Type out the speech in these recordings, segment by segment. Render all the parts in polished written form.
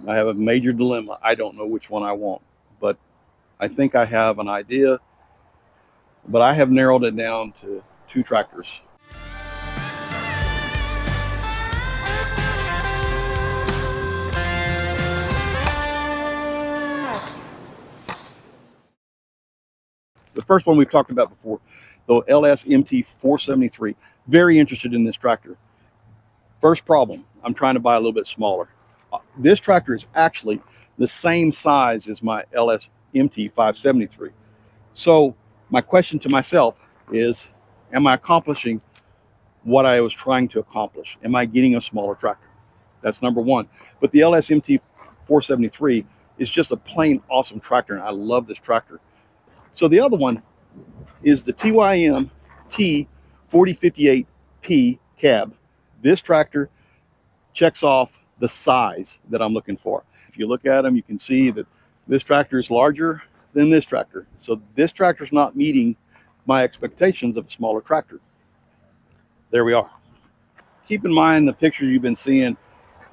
I have a major dilemma. I don't know which one I want, but I think I have an idea, but I have narrowed it down to two tractors. The first one we've talked about before, the LS MT 473. Very interested in this tractor. First problem, I'm trying to buy a little bit smaller. This tractor is actually the same size as my LS MT 573. So my question to myself is, am I accomplishing what I was trying to accomplish? Am I getting a smaller tractor? That's number one. But the LS MT 473 is just a plain awesome tractor, and I love this tractor. So the other one is the TYM T4058P cab. This tractor checks off the size that I'm looking for. If you look at them, you can see that this tractor is larger than this tractor. So this tractor is not meeting my expectations of a smaller tractor. There we are. Keep in mind the pictures you've been seeing.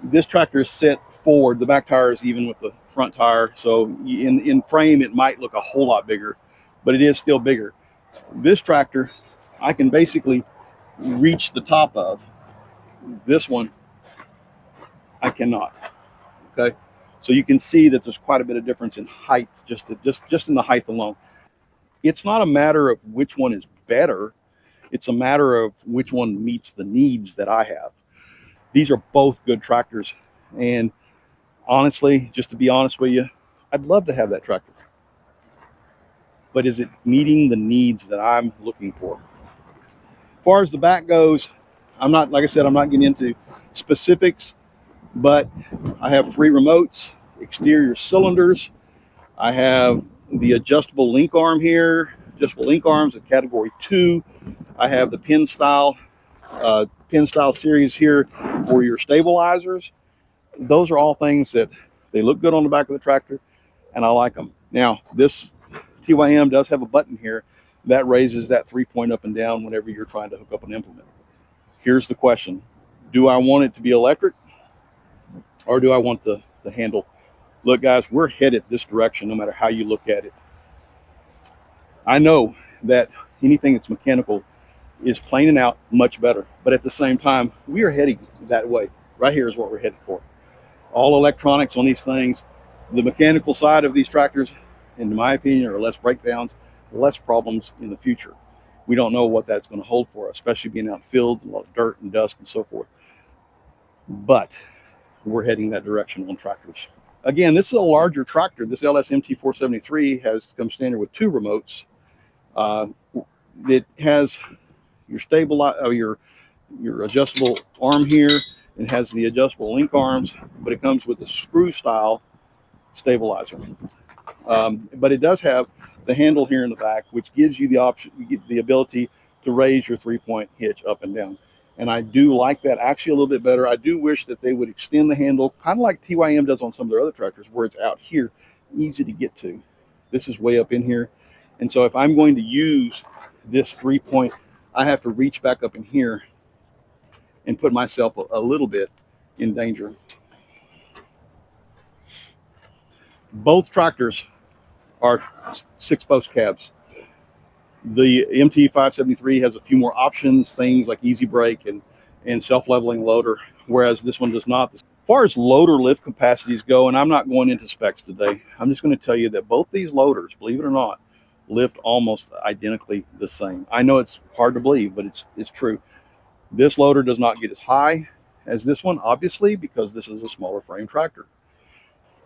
This tractor is set forward. The back tire is even with the front tire. So in frame, it might look a whole lot bigger, but it is still bigger. This tractor, I can basically reach the top of. This one, I cannot. Okay, so you can see that there's quite a bit of difference in height, just in the height alone. It's not a matter of which one is better. It's a matter of which one meets the needs that I have. These are both good tractors, and honestly, just to be honest with you, I'd love to have that tractor. But is it meeting the needs that I'm looking for? As far as the back goes, I'm not, like I said, I'm not getting into specifics, but I have 3 remotes, exterior cylinders. I have the adjustable link arm here, adjustable link arms at category 2. I have the pin style series here for your stabilizers. Those are all things that they look good on the back of the tractor, and I like them. Now, this TYM does have a button here that raises that 3-point up and down whenever you're trying to hook up an implement. Here's the question. Do I want it to be electric, or do I want the handle? Look, guys, we're headed this direction no matter how you look at it. I know that anything that's mechanical is plain and out much better, but at the same time, we are heading that way. Right here is what we're headed for. All electronics on these things. The mechanical side of these tractors, in my opinion, are less breakdowns, less problems in the future. We don't know what that's going to hold for us, especially being out in fields, a lot of dirt and dust and so forth. But we're heading that direction on tractors. Again, this is a larger tractor. This LS MT 473 has come standard with 2 remotes. It has your your adjustable arm here. It has the adjustable link arms, but it comes with a screw style stabilizer. But it does have the handle here in the back, which gives you the option, you get the ability to raise your 3-point hitch up and down. And I do like that actually a little bit better. I do wish that they would extend the handle, kind of like TYM does on some of their other tractors, where it's out here, easy to get to. This is way up in here. And so if I'm going to use this 3-point, I have to reach back up in here and put myself a little bit in danger. Both tractors are 6-post cabs. The MT573 has a few more options, things like easy brake and self-leveling loader, whereas this one does not. As far as loader lift capacities go, and I'm not going into specs today, I'm just going to tell you that both these loaders, believe it or not, lift almost identically the same. I know it's hard to believe, but it's true. This loader does not get as high as this one, obviously, because this is a smaller frame tractor.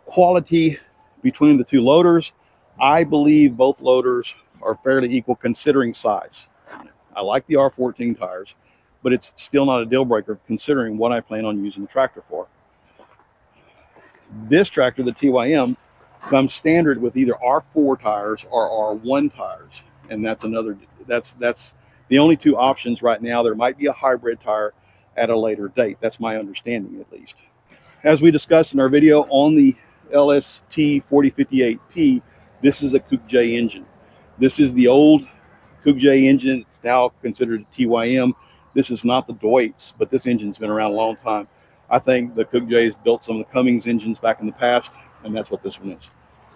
Quality between the 2 loaders, I believe both loaders are fairly equal considering size. I like the R14 tires, but it's still not a deal breaker considering what I plan on using the tractor for. This tractor, the TYM, comes standard with either R4 tires or R1 tires, and that's the only 2 options right now. There might be a hybrid tire at a later date. That's my understanding, at least. As we discussed in our video on the LST 4058P, this is a Coupe J engine. This is the old Coupe J engine. It's now considered a TYM. This is not the Deutz, but this engine's been around a long time. I think the Cook Jays built some of the Cummins engines back in the past, and that's what this one is.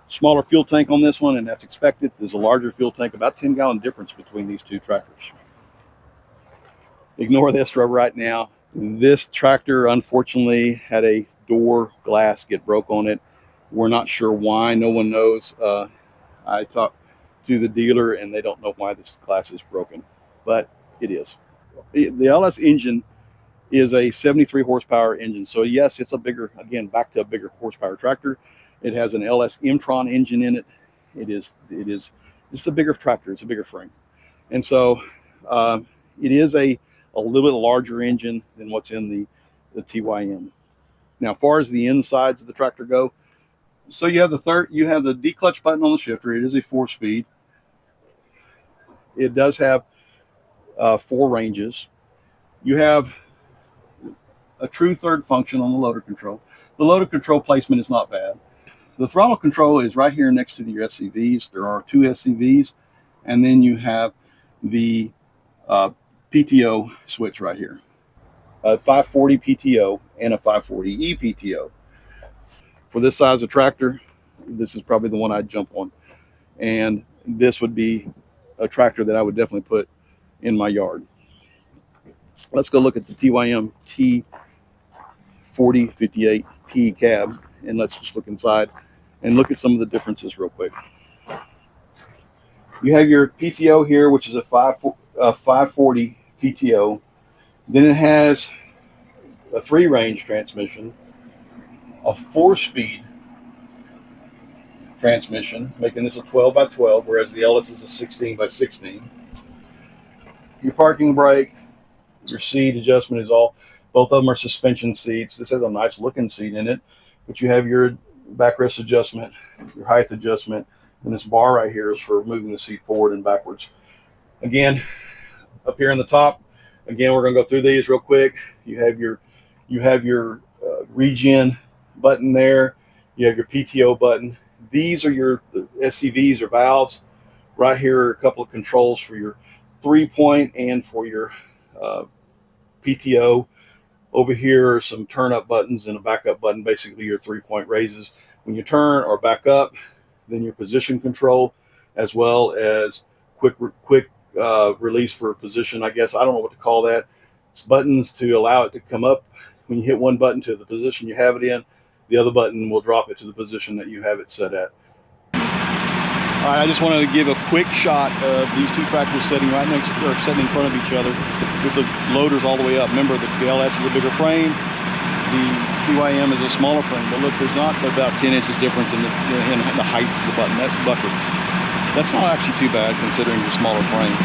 Smaller fuel tank on this one, and that's expected. There's a larger fuel tank, about 10-gallon difference between these two tractors. Ignore this for right now. This tractor, unfortunately, had a door glass get broke on it. We're not sure why. No one knows. I talked to the dealer, and they don't know why this glass is broken, but it is. The LS engine is a 73 horsepower engine. So yes, it's a bigger, again, back to a bigger horsepower tractor. It has an LS M-Tron engine in it. It's a bigger tractor. It's a bigger frame. And so it is a little bit larger engine than what's in the TYM. Now, as far as the insides of the tractor go, so you have the D-clutch button on the shifter. It is a 4-speed. It does have 4 ranges. You have a true third function on the loader control. The loader control placement is not bad. The throttle control is right here next to your SCVs. There are 2 SCVs, and then you have the PTO switch right here. A 540 PTO and a 540E PTO. For this size of tractor, this is probably the one I'd jump on. And this would be a tractor that I would definitely put in my yard. Let's go look at the TYM T4058P cab, and let's just look inside and look at some of the differences real quick. You have your PTO here, which is a 540 PTO. Then it has a 3-range transmission, a 4-speed transmission, making this a 12x12, whereas the LS is a 16x16. Your parking brake, your seat adjustment is both of them are suspension seats. This has a nice looking seat in it, but you have your backrest adjustment, your height adjustment, and this bar right here is for moving the seat forward and backwards. Again, up here in the top, again, we're going to go through these real quick. You have your regen button there. You have your PTO button. These are your SCVs or valves. Right here are a couple of controls for your 3-point and for your PTO. Over here are some turn up buttons and a backup button, basically your 3-point raises when you turn or back up. Then your position control, as well as quick release for position, I guess. I don't know what to call that. It's buttons to allow it to come up when you hit one button to the position you have it in. The other button will drop it to the position that you have it set at. All right, I just want to give a quick shot of these two tractors sitting right next, or sitting in front of each other with the loaders all the way up. Remember, the LS is a bigger frame, the TYM is a smaller frame, but look, there's not about 10 inches difference in the heights of the buckets. That's not actually too bad considering the smaller frame.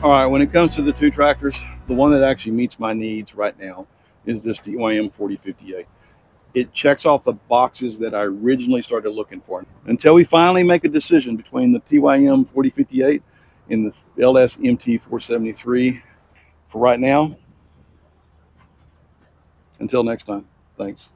All right, when it comes to the two tractors, the one that actually meets my needs right now is this TYM 4058. It checks off the boxes that I originally started looking for. Until we finally make a decision between the TYM 4058 and the LS MT 473, for right now, until next time, thanks.